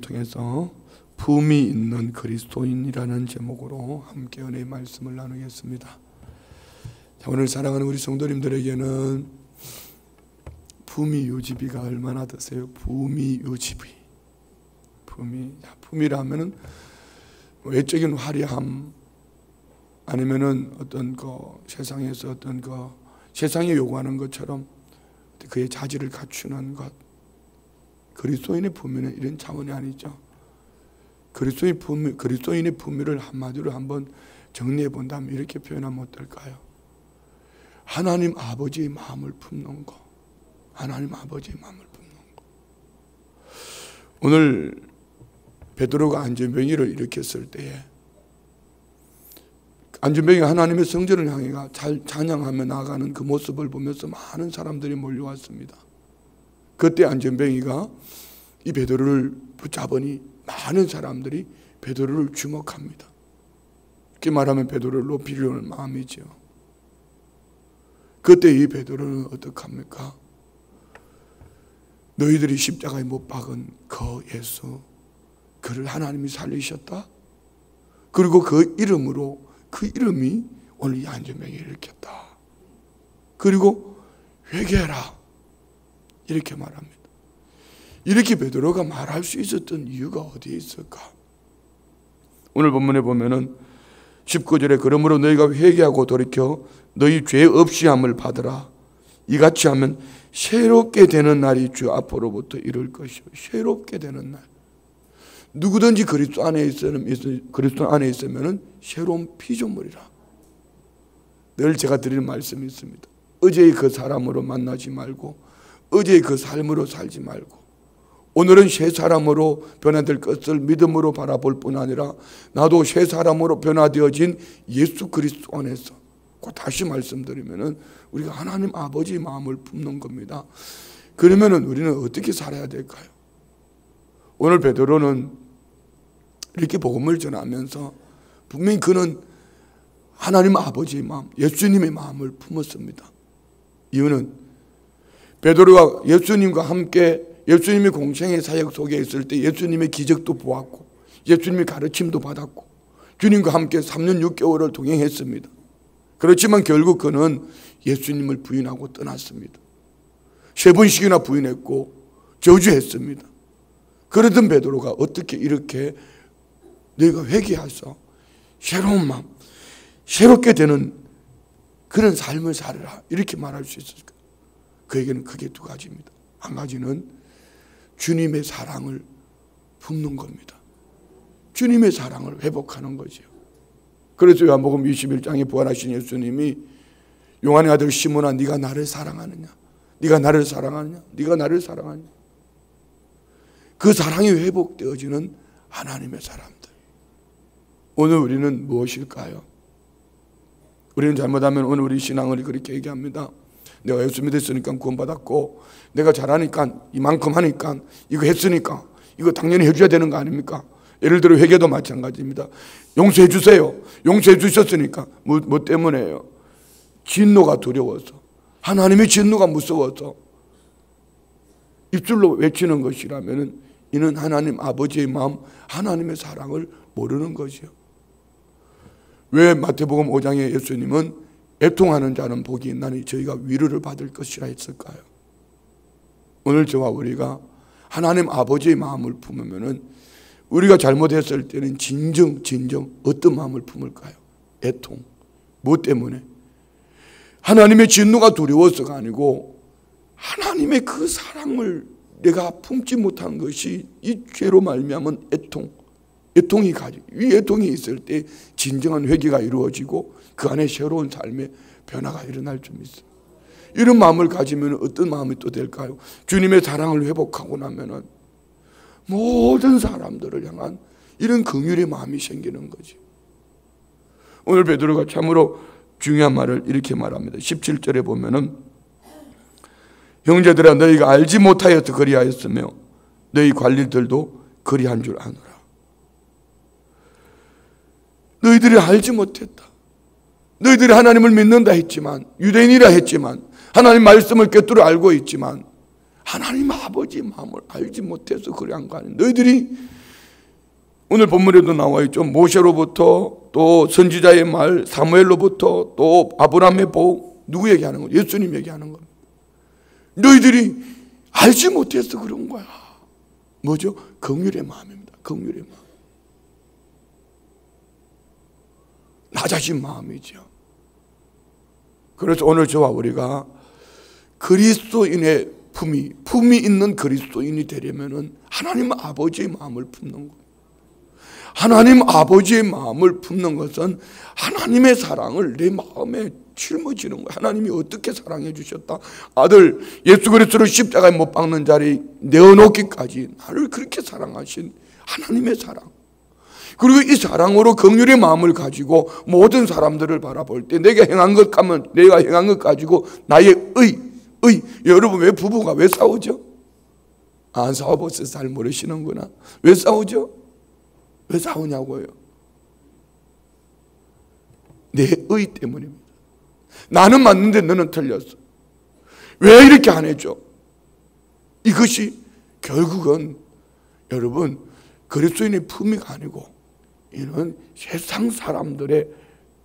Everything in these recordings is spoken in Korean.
통해서 품이 있는 그리스도인이라는 제목으로 함께 은혜의 말씀을 나누겠습니다. 자, 오늘 사랑하는 우리 성도님들에게는 품위 유지비가 얼마나 드세요? 품위 유지비. 품이라면은 외적인 화려함, 아니면은 어떤 세상에서 어떤 세상이 요구하는 것처럼 그의 자질을 갖추는 것. 그리스도인의 품위는 이런 차원이 아니죠. 그리스도인의 품위를 한마디로 한번 정리해 본다면 이렇게 표현하면 어떨까요? 하나님 아버지의 마음을 품는 거. 하나님 아버지의 마음을 품는 거. 오늘 베드로가 안전병이를 일으켰을 때에 안전병이가 하나님의 성전을 향해가 찬양하며 나아가는 그 모습을 보면서 많은 사람들이 몰려왔습니다. 그때 안전병이가 이 베드로를 붙잡으니 많은 사람들이 베드로를 주목합니다. 이렇게 말하면 베드로를 높이려는 마음이죠. 그때 이 베드로는 어떡합니까? 너희들이 십자가에 못 박은 그 예수, 그를 하나님이 살리셨다. 그리고 그 이름이 오늘 이 안전병이 일으켰다. 그리고 회개하라. 이렇게 말합니다. 이렇게 베드로가 말할 수 있었던 이유가 어디에 있을까? 오늘 본문에 보면은 19절에 그러므로 너희가 회개하고 돌이켜 너희 죄 없이 함을 받으라. 이같이 하면 새롭게 되는 날이 주 앞으로부터 이룰 것이요. 새롭게 되는 날. 누구든지 그리스도 안에 있으면 새로운 피조물이라. 늘 제가 드리는 말씀이 있습니다. 어제의 그 사람으로 만나지 말고 어제의 그 삶으로 살지 말고 오늘은 새 사람으로 변화될 것을 믿음으로 바라볼 뿐 아니라 나도 새 사람으로 변화되어진 예수 그리스도 안에서 꼭 다시 말씀드리면은 우리가 하나님 아버지의 마음을 품는 겁니다. 그러면은 우리는 어떻게 살아야 될까요? 오늘 베드로는 이렇게 복음을 전하면서 분명히 그는 하나님 아버지의 마음, 예수님의 마음을 품었습니다. 이유는 베드로가 예수님과 함께 예수님의 공생의 사역 속에 있을 때 예수님의 기적도 보았고 예수님의 가르침도 받았고 주님과 함께 3년 6개월을 동행했습니다. 그렇지만 결국 그는 예수님을 부인하고 떠났습니다. 3번씩이나 부인했고 저주했습니다. 그러던 베드로가 어떻게 이렇게 너희가 회개하서 새로운 마음, 새롭게 되는 그런 삶을 살아라 이렇게 말할 수 있을까? 그에게는 크게 두 가지입니다. 한 가지는 주님의 사랑을 품는 겁니다. 주님의 사랑을 회복하는 거죠. 그래서 요한복음 21장에 부활하신 예수님이 요한의 아들 시몬아 네가 나를 사랑하느냐? 네가 나를 사랑하느냐? 네가 나를 사랑하느냐? 그 사랑이 회복되어지는 하나님의 사람들. 오늘 우리는 무엇일까요? 우리는 잘못하면 오늘 우리 신앙을 그렇게 얘기합니다. 내가 예수 믿었으니까 구원받았고 내가 잘하니까 이만큼 하니까 이거 했으니까 이거 당연히 해줘야 되는 거 아닙니까? 예를 들어 회개도 마찬가지입니다. 용서해 주세요. 용서해 주셨으니까 뭐 때문에요? 진노가 두려워서, 하나님의 진노가 무서워서 입술로 외치는 것이라면 이는 하나님 아버지의 마음, 하나님의 사랑을 모르는 것이요. 왜 마태복음 5장에 예수님은 애통하는 자는 복이 있나니 저희가 위로를 받을 것이라 했을까요? 오늘 저와 우리가 하나님 아버지의 마음을 품으면은 우리가 잘못했을 때는 진정 어떤 마음을 품을까요? 애통. 무엇 때문에? 하나님의 진노가 두려워서가 아니고 하나님의 그 사랑을 내가 품지 못한 것이 이 죄로 말미암은 애통이 이 애통이 있을 때 진정한 회개가 이루어지고 그 안에 새로운 삶의 변화가 일어날 좀 있어요. 이런 마음을 가지면 어떤 마음이 또 될까요? 주님의 사랑을 회복하고 나면은 모든 사람들을 향한 이런 긍휼의 마음이 생기는 거지. 오늘 베드로가 참으로 중요한 말을 이렇게 말합니다. 17절에 보면은 형제들아 너희가 알지 못하여서 그리하였으며 너희 관리들도 그리한 줄 아노라. 너희들이 알지 못했다. 너희들이 하나님을 믿는다 했지만 유대인이라 했지만 하나님 말씀을 꿰뚫어 알고 있지만 하나님 아버지의 마음을 알지 못해서 그래 한 거 아니에요. 너희들이 오늘 본문에도 나와 있죠. 모세로부터 또 선지자의 말 사무엘로부터 또 아브라함의 복, 누구 얘기하는 거예요? 예수님 얘기하는 겁니다. 너희들이 알지 못해서 그런 거야. 뭐죠? 긍휼의 마음입니다. 긍휼의 마음. 낮아진 마음이죠. 그래서 오늘 저와 우리가 그리스도인의 품이 있는 그리스도인이 되려면은 하나님 아버지의 마음을 품는 거예요. 하나님 아버지의 마음을 품는 것은 하나님의 사랑을 내 마음에 짊어지는 거예요. 하나님이 어떻게 사랑해 주셨다. 아들 예수 그리스도를 십자가에 못 박는 자리 내어놓기까지 나를 그렇게 사랑하신 하나님의 사랑. 그리고 이 사랑으로 긍휼의 마음을 가지고 모든 사람들을 바라볼 때 내가 행한 것 하면 내가 행한 것 가지고 나의 여러분 왜 부부가 왜 싸우죠? 안 싸워보셔서 잘 모르시는구나. 왜 싸우죠? 왜 싸우냐고요? 내 의 때문입니다. 나는 맞는데 너는 틀렸어. 왜 이렇게 안 해줘? 이것이 결국은 여러분 그리스도인의 품위가 아니고 이는 세상 사람들의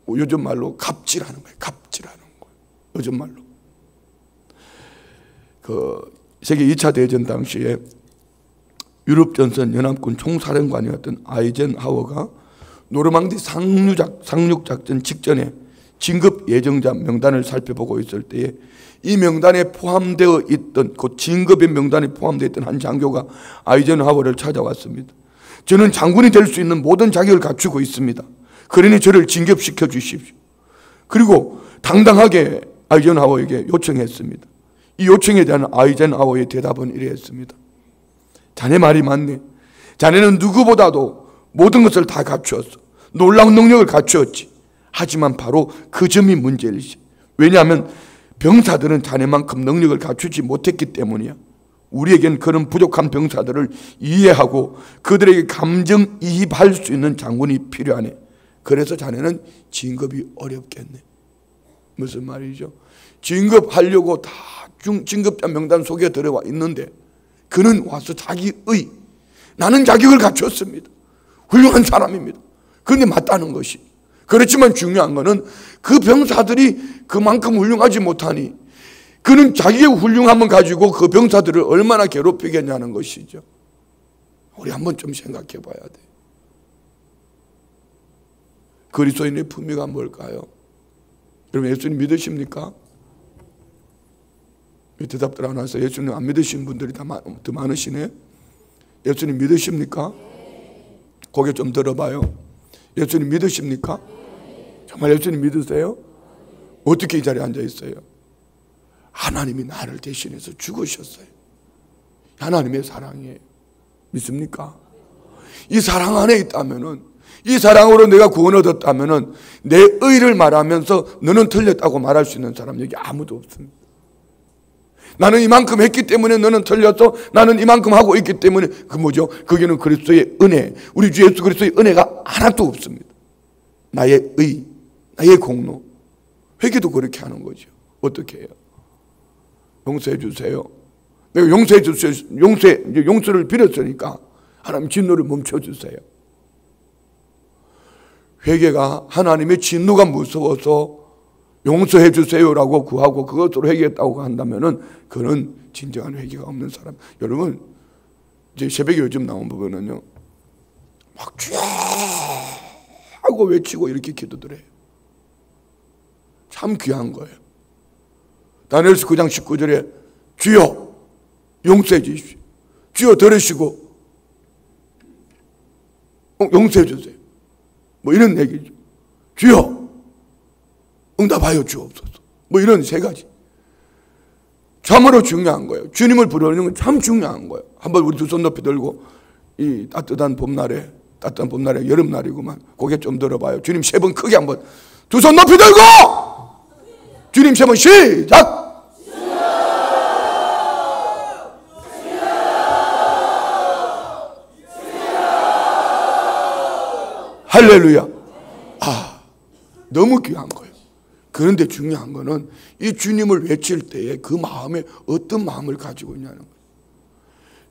요즘 말로 갑질하는 거예요. 갑질하는 거예요. 요즘 말로. 세계 2차 대전 당시에 유럽 전선 연합군 총사령관이었던 아이젠하워가 노르망디 상륙작전 직전에 진급 예정자 명단을 살펴보고 있을 때에 이 명단에 포함되어 있던 그 진급의 명단에 포함되어 있던 한 장교가 아이젠하워를 찾아왔습니다. 저는 장군이 될 수 있는 모든 자격을 갖추고 있습니다. 그러니 저를 진급시켜 주십시오. 그리고 당당하게 아이젠하워에게 요청했습니다. 이 요청에 대한 아이젠하워의 대답은 이랬습니다. 자네 말이 맞네. 자네는 누구보다도 모든 것을 다 갖추었어. 놀라운 능력을 갖추었지. 하지만 바로 그 점이 문제일지. 왜냐하면 병사들은 자네만큼 능력을 갖추지 못했기 때문이야. 우리에겐 그런 부족한 병사들을 이해하고 그들에게 감정이입할 수 있는 장군이 필요하네. 그래서 자네는 진급이 어렵겠네. 무슨 말이죠? 진급하려고 다 진급자 명단 속에 들어와 있는데 그는 와서 자기의 나는 자격을 갖췄습니다. 훌륭한 사람입니다. 그런데 맞다는 것이. 그렇지만 중요한 것은 그 병사들이 그만큼 훌륭하지 못하니 그는 자기의 훌륭함을 가지고 그 병사들을 얼마나 괴롭히겠냐는 것이죠. 우리 한번 좀 생각해 봐야 돼. 그리스도인의 품위가 뭘까요? 여러분 예수님 믿으십니까? 대답들 안 하세요. 예수님 안 믿으시는 분들이 더 많으시네. 예수님 믿으십니까? 고개 좀 들어봐요. 예수님 믿으십니까? 정말 예수님 믿으세요? 어떻게 이 자리에 앉아 있어요? 하나님이 나를 대신해서 죽으셨어요. 하나님의 사랑이에요. 믿습니까? 이 사랑 안에 있다면은, 이 사랑으로 내가 구원 얻었다면은 내 의를 말하면서 너는 틀렸다고 말할 수 있는 사람 여기 아무도 없습니다. 나는 이만큼 했기 때문에 너는 틀렸어. 나는 이만큼 하고 있기 때문에 그 뭐죠? 거기는 그리스도의 은혜, 우리 주 예수 그리스도의 은혜가 하나도 없습니다. 나의 의, 나의 공로. 회개도 그렇게 하는 거죠. 어떻게 해요? 용서해 주세요. 내가 용서해 주세요. 용서를 빌었으니까 하나님 진노를 멈춰 주세요. 회개가 하나님의 진노가 무서워서 용서해 주세요라고 구하고 그것으로 회개했다고 한다면은 그는 진정한 회개가 없는 사람. 여러분 이제 새벽에 요즘 나온 부분은요, 막 주여 하고 외치고 이렇게 기도들 해요. 참 귀한 거예요. 다니엘서 9장 19절에 주여 용서해 주십시오. 주여 들으시고 용서해 주세요. 뭐 이런 얘기죠. 주여 응답하여 주옵소서. 뭐 이런 세 가지. 참으로 중요한 거예요. 주님을 부르는 건 참 중요한 거예요. 한번 우리 두 손 높이 들고 이 따뜻한 봄날에 여름날이구만. 고개 좀 들어봐요. 주님 세 번 크게 한번 두 손 높이 들고 주님 세 번 시작. 할렐루야. 너무 귀한 거예요. 그런데 중요한 거는 이 주님을 외칠 때에 그 마음에 어떤 마음을 가지고 있냐는 거예요.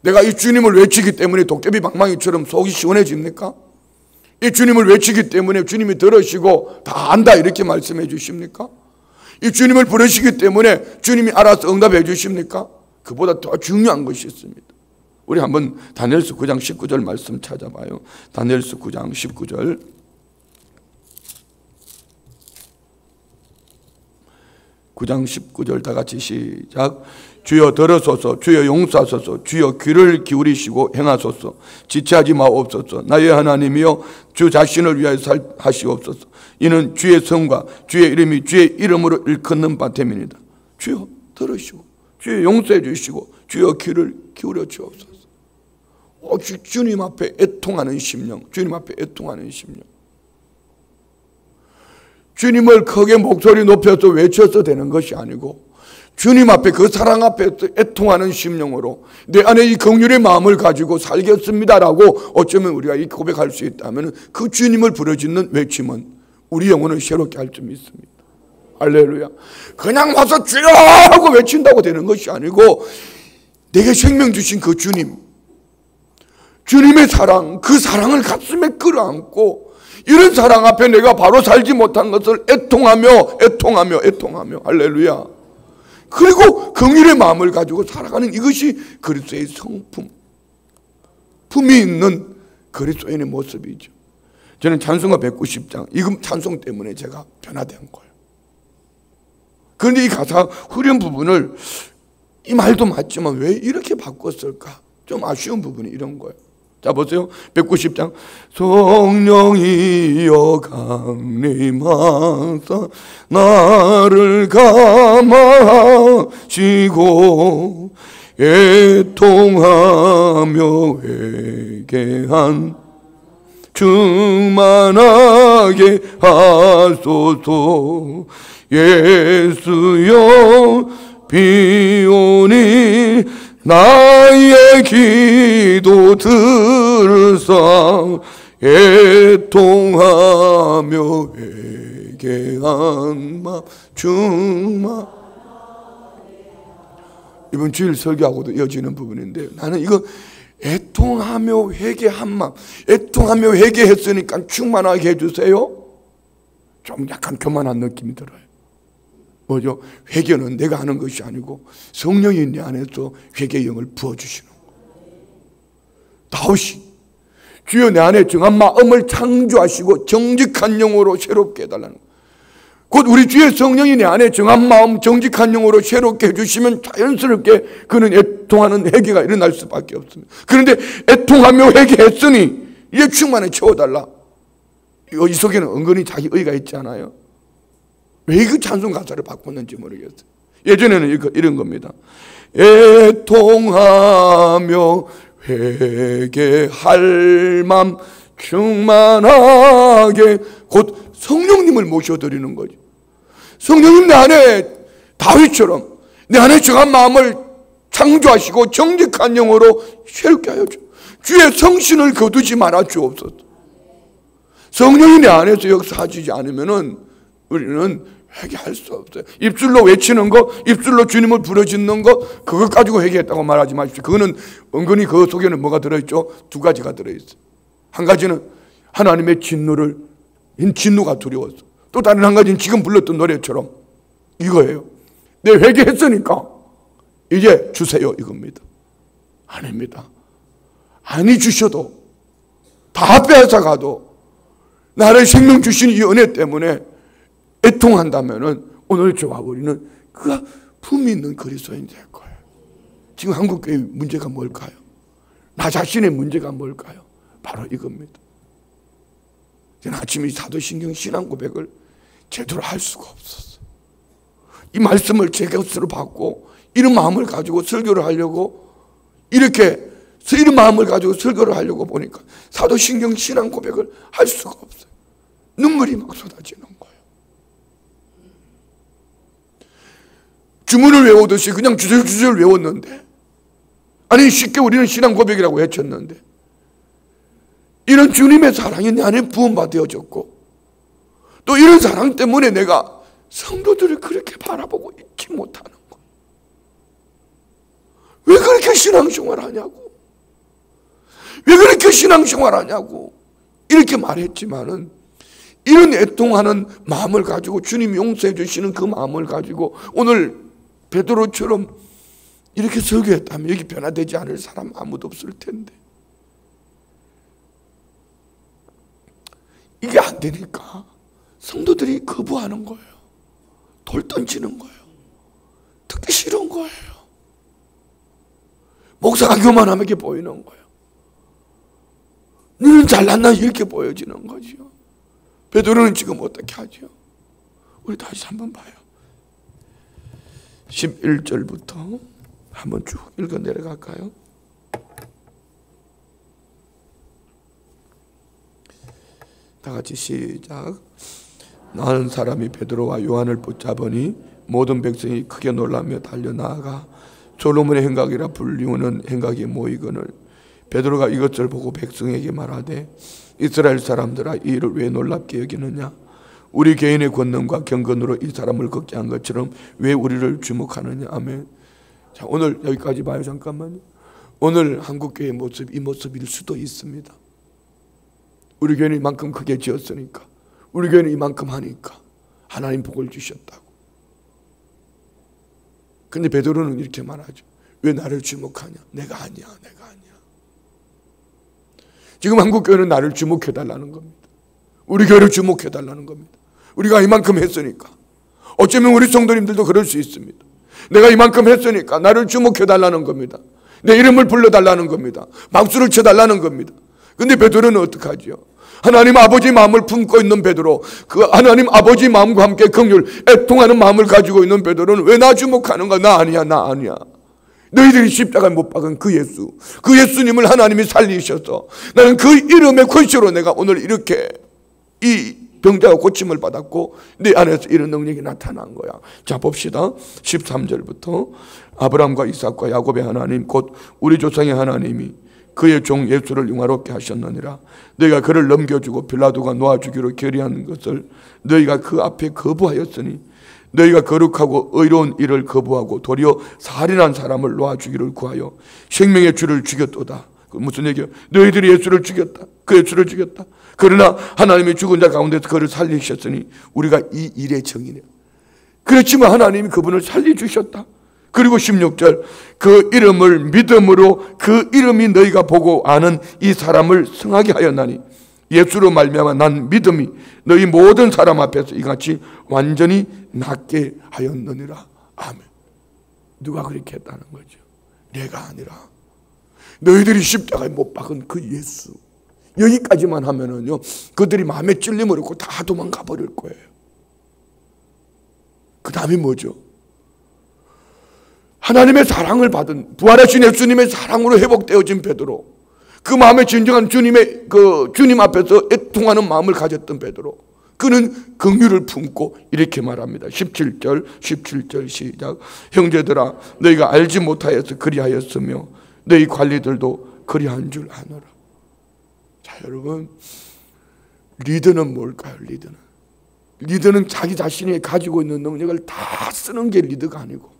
내가 이 주님을 외치기 때문에 도깨비 방망이처럼 속이 시원해집니까? 이 주님을 외치기 때문에 주님이 들으시고 다 안다 이렇게 말씀해 주십니까? 이 주님을 부르시기 때문에 주님이 알아서 응답해 주십니까? 그보다 더 중요한 것이 있습니다. 우리 한번 다니엘서 9장 19절 말씀 찾아봐요. 다니엘서 9장 19절. 9장 19절 다 같이 시작. 주여 들으소서, 주여 용서하소서, 주여 귀를 기울이시고 행하소서, 지체하지 마옵소서. 나의 하나님이여 주 자신을 위하여 하시옵소서. 이는 주의 성과 주의 이름이 주의 이름으로 일컫는 바 됨이니이다. 주여 들으시고 주여 용서해 주시고 주여 귀를 기울여 주옵소서. 주님 앞에 애통하는 심령, 주님 앞에 애통하는 심령. 주님을 크게 목소리 높여서 외쳐서 되는 것이 아니고 주님 앞에, 그 사랑 앞에 애통하는 심령으로 내 안에 이 긍휼의 마음을 가지고 살겠습니다라고 어쩌면 우리가 이 고백할 수 있다면 그 주님을 부르짖는 외침은 우리 영혼을 새롭게 할 줄 믿습니다. 할렐루야. 그냥 와서 주여 하고 외친다고 되는 것이 아니고 내게 생명 주신 그 주님, 주님의 사랑, 그 사랑을 가슴에 끌어안고 이런 사랑 앞에 내가 바로 살지 못한 것을 애통하며 할렐루야. 그리고 긍휼의 마음을 가지고 살아가는 이것이 그리스도의 성품, 품이 있는 그리스도인의 모습이죠. 저는 찬송가 190장 이 찬송 때문에 제가 변화된 거예요. 그런데 이 가사 후렴 부분을, 이 말도 맞지만 왜 이렇게 바꿨을까? 좀 아쉬운 부분이 이런 거예요. 자 보세요. 190장. 성령이여 강림하사 나를 감화시고 애통하며 회개한 충만하게 하소서. 예수여 비오니 나의 기도 들으사 애통하며 회개한 마음 충만. 이번 주일 설교하고도 이어지는 부분인데 나는 이거 애통하며 회개한 마음, 애통하며 회개했으니까 충만하게 해주세요. 좀 약간 교만한 느낌이 들어요. 뭐죠? 회개는 내가 하는 것이 아니고 성령이 내 안에서 회개의 영을 부어주시는 거예요. 다윗이 주여 내 안에 정한 마음을 창조하시고 정직한 영으로 새롭게 해달라는 거예요. 곧 우리 주의 성령이 내 안에 정한 마음 정직한 영으로 새롭게 해주시면 자연스럽게 그는 애통하는 회개가 일어날 수밖에 없습니다. 그런데 애통하며 회개했으니 이제 충만히 채워달라. 이 속에는 은근히 자기 의가 있지 않아요? 왜 그 찬송 가사를 바꿨는지 모르겠어요. 예전에는 이런 겁니다. 애통하며 회개할 맘 충만하게, 곧 성령님을 모셔드리는 거죠. 성령님 내 안에 다윗처럼 내 안에 정한 마음을 창조하시고 정직한 영으로 새롭게 하여 주. 주의 성신을 거두지 말아 주옵소서. 성령이 내 안에서 역사하지 않으면은 우리는 회개할 수 없어요. 입술로 외치는 거, 입술로 주님을 부르짖는 거, 그것 가지고 회개했다고 말하지 마십시오. 그거는 은근히 그 속에는 뭐가 들어있죠? 두 가지가 들어있어요. 한 가지는 하나님의 진노가 두려워서, 또 다른 한 가지는 지금 불렀던 노래처럼 이거예요. 내 회개했으니까 이제 주세요 이겁니다. 아닙니다. 아니 주셔도, 다 빼앗아가도 나를 생명 주신 이 은혜 때문에 애통한다면은 오늘 저와 우리는 그가 품이 있는 그리스도인이 될 거예요. 지금 한국교회 문제가 뭘까요? 나 자신의 문제가 뭘까요? 바로 이겁니다. 저는 아침에 사도신경 신앙 고백을 제대로 할 수가 없었어요. 이 말씀을 제 것으로 받고 이런 마음을 가지고 설교를 하려고, 이렇게 이런 마음을 가지고 설교를 하려고 보니까 사도신경 신앙 고백을 할 수가 없어요. 눈물이 막 쏟아지는 거예요. 주문을 외우듯이 그냥 주절주절 외웠는데, 아니 쉽게 우리는 신앙 고백이라고 외쳤는데, 이런 주님의 사랑이 내 안에 부음받아졌고, 또 이런 사랑 때문에 내가 성도들을 그렇게 바라보고 있지 못하는 거예요. 왜 그렇게 신앙생활 하냐고. 왜 그렇게 신앙생활하냐고 이렇게 말했지만은 이런 애통하는 마음을 가지고 주님 용서해 주시는 그 마음을 가지고 오늘 베드로처럼 이렇게 설교했다면 여기 변화되지 않을 사람 아무도 없을 텐데 이게 안 되니까 성도들이 거부하는 거예요. 돌 던지는 거예요. 듣기 싫은 거예요. 목사가 교만하게 보이는 거예요. 너는 잘났나 이렇게 보여지는 거죠. 베드로는 지금 어떻게 하죠? 우리 다시 한번 봐요. 11절부터 한번 쭉 읽어 내려갈까요? 다 같이 시작. 나는 사람이 베드로와 요한을 붙잡으니 모든 백성이 크게 놀라며 달려나아가 솔로몬의 행각이라 불리우는 행각에 모이거늘 베드로가 이것을 보고 백성에게 말하되 이스라엘 사람들아 이 일을 왜 놀랍게 여기느냐? 우리 개인의 권능과 경건으로 이 사람을 걷게 한 것처럼 왜 우리를 주목하느냐? 아멘. 자, 오늘 여기까지 봐요. 잠깐만요. 오늘 한국교회의 모습, 이 모습일 수도 있습니다. 우리 교회는 이만큼 크게 지었으니까, 우리 교회는 이만큼 하니까 하나님 복을 주셨다고. 근데 베드로는 이렇게 말하죠. 왜 나를 주목하냐? 내가 아니야, 내가 아니야. 지금 한국교회는 나를 주목해달라는 겁니다. 우리 교회를 주목해달라는 겁니다. 우리가 이만큼 했으니까. 어쩌면 우리 성도님들도 그럴 수 있습니다. 내가 이만큼 했으니까 나를 주목해달라는 겁니다. 내 이름을 불러달라는 겁니다. 박수를 쳐달라는 겁니다. 근데 베드로는 어떻게 하죠? 하나님 아버지 마음을 품고 있는 베드로, 그 하나님 아버지 마음과 함께 긍휼, 애통하는 마음을 가지고 있는 베드로는 왜 나 주목하는가? 나 아니야, 나 아니야. 너희들이 십자가에 못 박은 그 예수, 그 예수님을 하나님이 살리셔서 나는 그 이름의 권세로 내가 오늘 이렇게 이 병자가 고침을 받았고 내 안에서 이런 능력이 나타난 거야. 자, 봅시다. 13절부터 아브라함과 이삭과 야곱의 하나님 곧 우리 조상의 하나님이 그의 종 예수를 영화롭게 하셨느니라. 너희가 그를 넘겨주고 빌라도가 놓아주기로 결의한 것을 너희가 그 앞에 거부하였으니 너희가 거룩하고 의로운 일을 거부하고 도리어 살인한 사람을 놓아주기를 구하여 생명의 주를 죽였도다. 그 무슨 얘기예요? 너희들이 예수를 죽였다. 그 예수를 죽였다. 그러나 하나님이 죽은 자 가운데서 그를 살리셨으니 우리가 이 일의 정의네. 그렇지만 하나님이 그분을 살려주셨다. 그리고 16절 그 이름을 믿음으로 그 이름이 너희가 보고 아는 이 사람을 성하게 하였나니 예수로 말미암아 난 믿음이 너희 모든 사람 앞에서 이같이 완전히 낫게 하였느니라. 아멘. 누가 그렇게 했다는 거죠? 내가 아니라 너희들이 십자가에 못 박은 그 예수. 여기까지만 하면은요 그들이 마음에 찔림을 얻고 다 도망가 버릴 거예요. 그 다음에 뭐죠? 하나님의 사랑을 받은 부활하신 예수님의 사랑으로 회복되어진 베드로, 그 마음에 진정한 주님의 그 주님 앞에서 애통하는 마음을 가졌던 베드로, 그는 긍휼을 품고 이렇게 말합니다. 17절 시작. 형제들아 너희가 알지 못하여서 그리하였으며 너희 관리들도 그리한 줄 아노라. 자, 여러분, 리더는 뭘까요? 리더는 자기 자신이 가지고 있는 능력을 다 쓰는 게 리더가 아니고,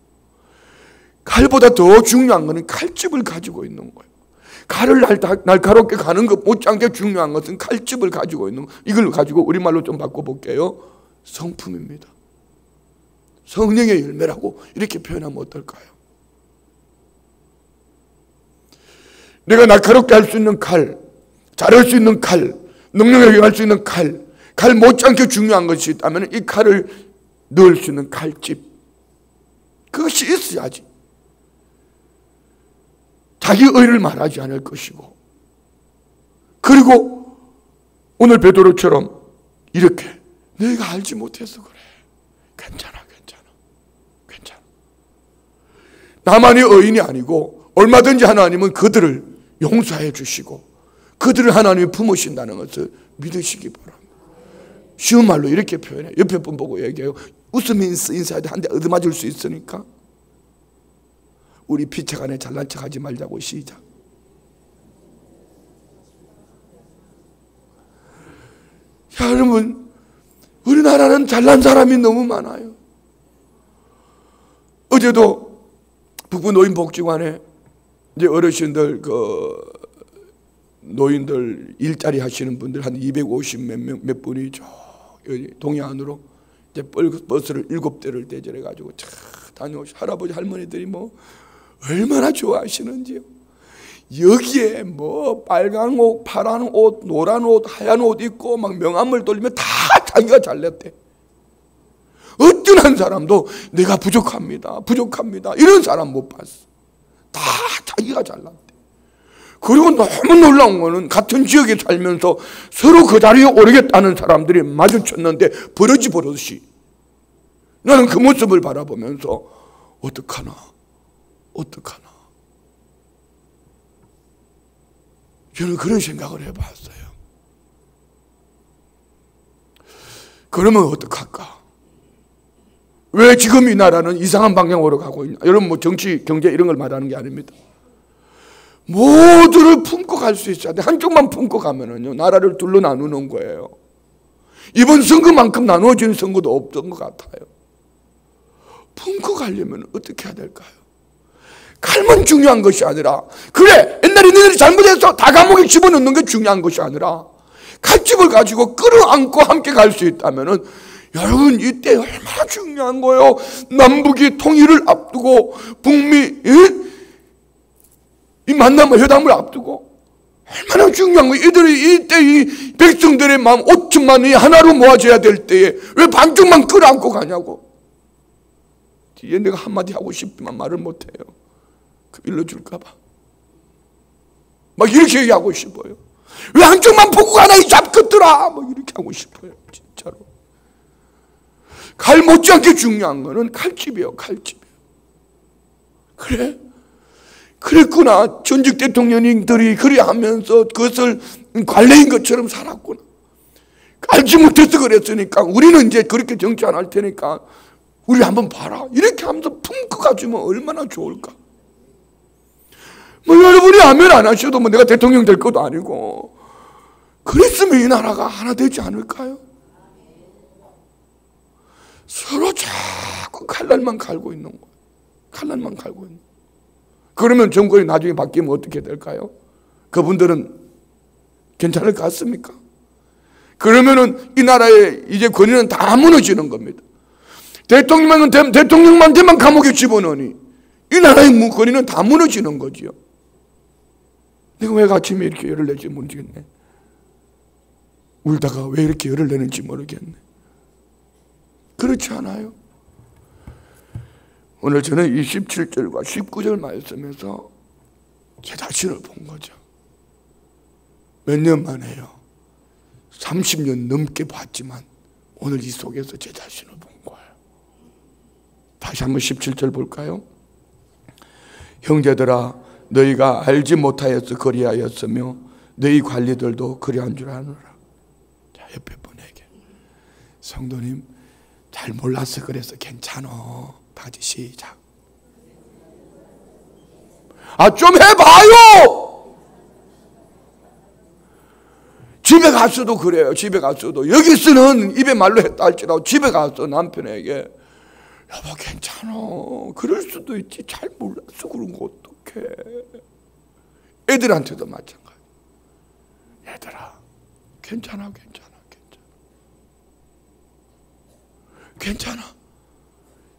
칼보다 더 중요한 것은 칼집을 가지고 있는 거예요. 칼을 날카롭게 가는 것 못지않게 중요한 것은 칼집을 가지고 있는 거. 이걸 가지고 우리말로 좀 바꿔볼게요. 성품입니다. 성령의 열매라고 이렇게 표현하면 어떨까요? 내가 날카롭게 할 수 있는 칼, 자를 수 있는 칼, 능력에 할 수 있는 칼 못지않게 중요한 것이 있다면 이 칼을 넣을 수 있는 칼집, 그것이 있어야지. 자기 의를 말하지 않을 것이고, 그리고 오늘 베드로처럼 이렇게 너희가 알지 못해서 그래. 괜찮아. 나만이 의인이 아니고 얼마든지 하나님은 그들을 용서해 주시고 그들을 하나님이 품으신다는 것을 믿으시기 바랍니다. 쉬운 말로 이렇게 표현해요. 옆에 분 보고 얘기해요. 웃으면서 인사해도 한 대 얻어맞을 수 있으니까 우리 피차간에 잘난 척 하지 말자고. 시작. 야, 여러분, 우리나라는 잘난 사람이 너무 많아요. 어제도 북부 노인복지관에 이제 어르신들 노인들 일자리 하시는 분들 한 250 몇 분이 저 동해안으로 이제 버스를 7대를 대절해 가지고 차 다녀오시 할아버지 할머니들이 뭐 얼마나 좋아하시는지요. 여기에 뭐 빨간 옷, 파란 옷, 노란 옷, 하얀 옷 입고 막 명함을 돌리면 다 자기가 잘냈대. 어떤 한 사람도 내가 부족합니다, 부족합니다 이런 사람 못 봤어. 다 자기가 잘났대. 그리고 너무 놀라운 거는 같은 지역에 살면서 서로 그 자리에 오르겠다는 사람들이 마주쳤는데 버러지 나는 그 모습을 바라보면서 어떡하나 저는 그런 생각을 해봤어요. 그러면 어떡할까? 왜 지금 이 나라는 이상한 방향으로 가고 있냐? 여러분 뭐 정치, 경제 이런 걸 말하는 게 아닙니다. 모두를 품고 갈 수 있어야 돼. 한쪽만 품고 가면은요 나라를 둘로 나누는 거예요. 이번 선거만큼 나누어지는 선거도 없던 것 같아요. 품고 가려면 어떻게 해야 될까요? 칼만 중요한 것이 아니라, 그래 옛날에 너희들이 잘못해서 다 감옥에 집어넣는 게 중요한 것이 아니라 칼집을 가지고 끌어안고 함께 갈 수 있다면은, 여러분 이때 얼마나 중요한 거예요. 남북이 통일을 앞두고 북미 이 만남을 회담을 앞두고 얼마나 중요한 거예요. 이들이 이때 이 백성들의 마음 5천만이 하나로 모아져야 될 때에 왜 반쪽만 끌어안고 가냐고. 뒤에 내가 한마디 하고 싶지만 말을 못해요. 일러줄까 봐 막 이렇게 얘기하고 싶어요. 왜 한쪽만 보고 가나 이 잡것들아, 막 이렇게 하고 싶어요. 진짜로 칼 못지않게 중요한 거는 칼집이에요. 칼집이에요. 그래? 그랬구나. 전직 대통령들이 그리 하면서 그것을 관례인 것처럼 살았구나. 알지 못해서 그랬으니까 우리는 이제 그렇게 정치 안 할 테니까 우리 한번 봐라. 이렇게 하면서 품고 가주면 얼마나 좋을까. 뭐 여러분이 하면 안 하셔도 뭐 내가 대통령 될 것도 아니고, 그랬으면 이 나라가 하나 되지 않을까요? 서로 자꾸 칼날만 갈고 있는 거예요. 칼날만 갈고 있는 거예요. 그러면 정권이 나중에 바뀌면 어떻게 될까요? 그분들은 괜찮을 것 같습니까? 그러면은 이 나라의 이제 권위는 다 무너지는 겁니다. 대통령만 되면 감옥에 집어넣으니 이 나라의 권위는 다 무너지는 거지요. 내가 왜 아침에 이렇게 열을 낼지 모르겠네. 울다가 왜 이렇게 열을 내는지 모르겠네. 그렇지 않아요? 오늘 저는 27절과 19절 말씀에서 제 자신을 본 거죠. 몇 년 만에요. 30년 넘게 봤지만 오늘 이 속에서 제 자신을 본 거예요. 다시 한번 17절 볼까요? 형제들아, 너희가 알지 못하여서 그리하였으며 너희 관리들도 그리한 줄 아노라. 자, 옆에 분에게, 성도님 잘 몰라서 그래서 괜찮어. 다시 시작. 좀 해봐요. 집에 가서도 그래요. 집에 가서도, 여기서는 입에 말로 했다 할지라도 집에 가서 남편에게 여보 괜찮아. 그럴 수도 있지. 잘 몰라서 그런 거 어떡해. 애들한테도 마찬가지. 얘들아 괜찮아.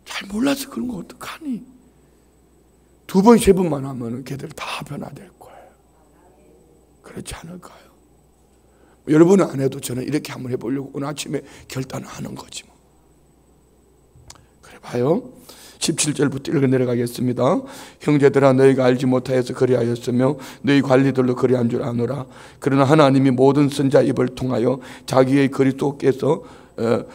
잘 몰라서 그런 거 어떡하니. 2번, 3번만 하면 걔들 다 변화될 거예요. 그렇지 않을까요? 여러분은 안 해도 저는 이렇게 한번 해보려고 오늘 아침에 결단을 하는 거지 뭐. 그래 봐요. 17절부터 읽어 내려가겠습니다. 형제들아, 너희가 알지 못하여서 그리하였으며 너희 관리들로 그리한 줄 아노라. 그러나 하나님이 모든 선자 입을 통하여 자기의 그리스도께서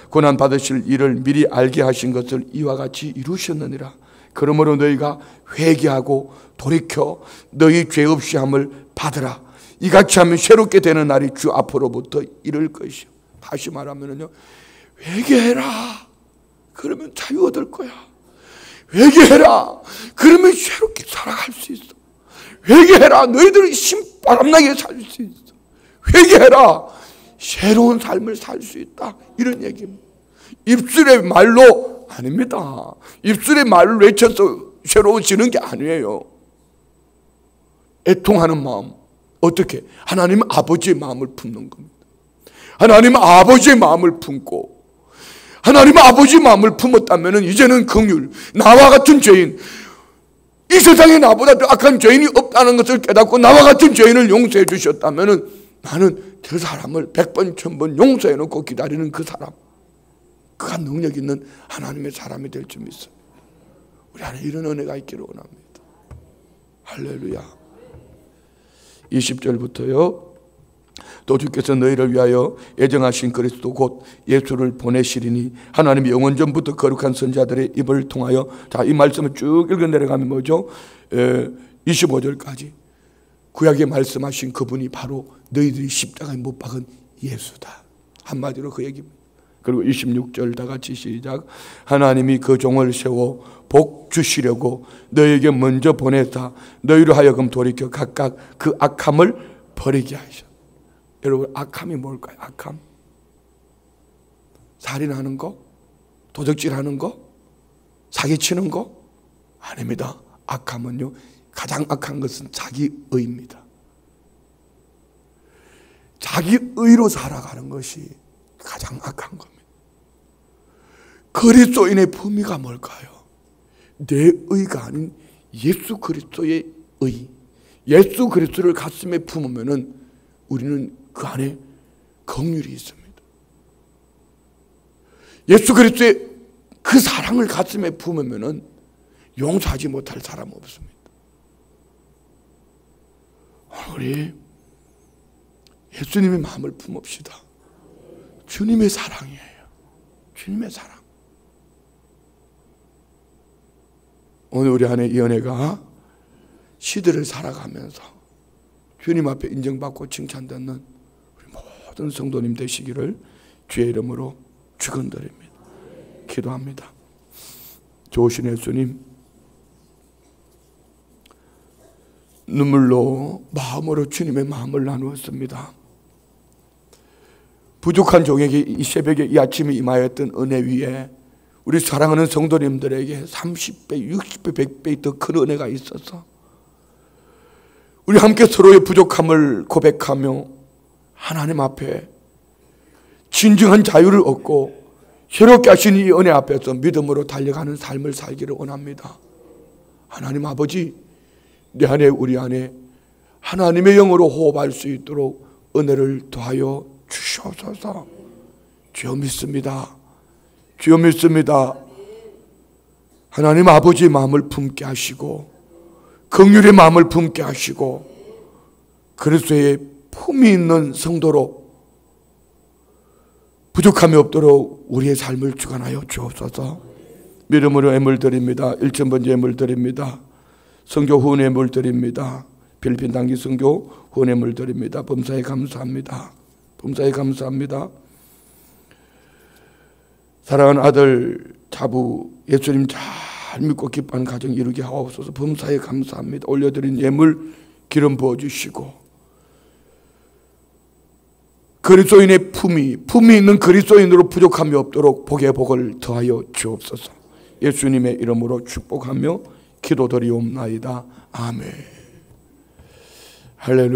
고난 받으실 일을 미리 알게 하신 것을 이와 같이 이루셨느니라. 그러므로 너희가 회개하고 돌이켜 너희 죄 없이 함을 받으라. 이같이 하면 새롭게 되는 날이 주 앞으로부터 이를 것이요. 다시 말하면요, 회개해라. 그러면 자유 얻을 거야. 회개해라. 그러면 새롭게 살아갈 수 있어. 회개해라. 너희들이 신바람나게 살 수 있어. 회개해라. 새로운 삶을 살 수 있다. 이런 얘기입니다. 입술의 말로 아닙니다. 입술의 말로 외쳐서 새로워지는 게 아니에요. 애통하는 마음, 어떻게? 하나님 아버지의 마음을 품는 겁니다. 하나님 아버지의 마음을 품고, 하나님 아버지의 마음을 품었다면 이제는 긍휼, 나와 같은 죄인, 이 세상에 나보다 더 악한 죄인이 없다는 것을 깨닫고 나와 같은 죄인을 용서해 주셨다면 나는 그 사람을 100번 1000번 용서해 놓고 기다리는 그 사람, 그가 능력 있는 하나님의 사람이 될 줄 믿습니다. 우리 안에 이런 은혜가 있기를 원합니다. 할렐루야. 20절부터요. 또 주께서 너희를 위하여 예정하신 그리스도 곧 예수를 보내시리니 하나님이 영원 전부터 거룩한 선지자들의 입을 통하여, 자, 이 말씀을 쭉 읽어 내려가면 뭐죠? 25절까지 구약에 말씀하신 그분이 바로 너희들이 십자가에 못 박은 예수다. 한마디로 그 얘기입니다. 그리고 26절 다 같이 시작. 하나님이 그 종을 세워 복 주시려고 너희에게 먼저 보내사 너희로 하여금 돌이켜 각각 그 악함을 버리게 하셨다. 여러분, 악함이 뭘까요? 악함? 살인하는 거? 도적질하는 거? 사기치는 거? 아닙니다. 악함은요, 가장 악한 것은 자기의입니다. 자기의로 살아가는 것이 가장 악한 겁니다. 그리스도인의 품위가 뭘까요? 내 의가 아닌 예수 그리스도의 의, 예수 그리스도를 가슴에 품으면은 우리는 그 안에 긍휼이 있습니다. 예수 그리스도의 그 사랑을 가슴에 품으면은 용서하지 못할 사람 없습니다. 우리 예수님의 마음을 품읍시다. 주님의 사랑이에요. 주님의 사랑. 오늘 우리 안에 이 은혜가 시대를 살아가면서 주님 앞에 인정받고 칭찬받는 우리 모든 성도님 되시기를 주의 이름으로 축원드립니다. 기도합니다. 좋으신 예수님, 눈물로 마음으로 주님의 마음을 나누었습니다. 부족한 종에게 이 새벽에 이 아침에 임하였던 은혜 위에 우리 사랑하는 성도님들에게 30배, 60배, 100배 더 큰 은혜가 있어서 우리 함께 서로의 부족함을 고백하며 하나님 앞에 진정한 자유를 얻고 새롭게 하신 이 은혜 앞에서 믿음으로 달려가는 삶을 살기를 원합니다. 하나님 아버지, 내 안에 우리 안에 하나님의 영으로 호흡할 수 있도록 은혜를 더하여 주시옵소서. 주여 믿습니다. 주여 믿습니다. 하나님 아버지의 마음을 품게 하시고 긍휼의 마음을 품게 하시고 그리스도의 품이 있는 성도로 부족함이 없도록 우리의 삶을 주관하여 주옵소서. 믿음으로 예물 드립니다. 1000번째 예물 드립니다. 선교 후원 예물 드립니다. 필리핀 단기 선교 후원 예물 드립니다. 범사에 감사합니다. 범사에 감사합니다. 사랑하는 아들 자부 예수님 잘 믿고 기뻐하는 가정 이루게 하옵소서. 범사에 감사합니다. 올려드린 예물 기름 부어주시고 그리스도인의 품이 있는 그리스도인으로 부족함이 없도록 복의 복을 더하여 주옵소서. 예수님의 이름으로 축복하며 기도드리옵나이다. 아멘. 할렐루야.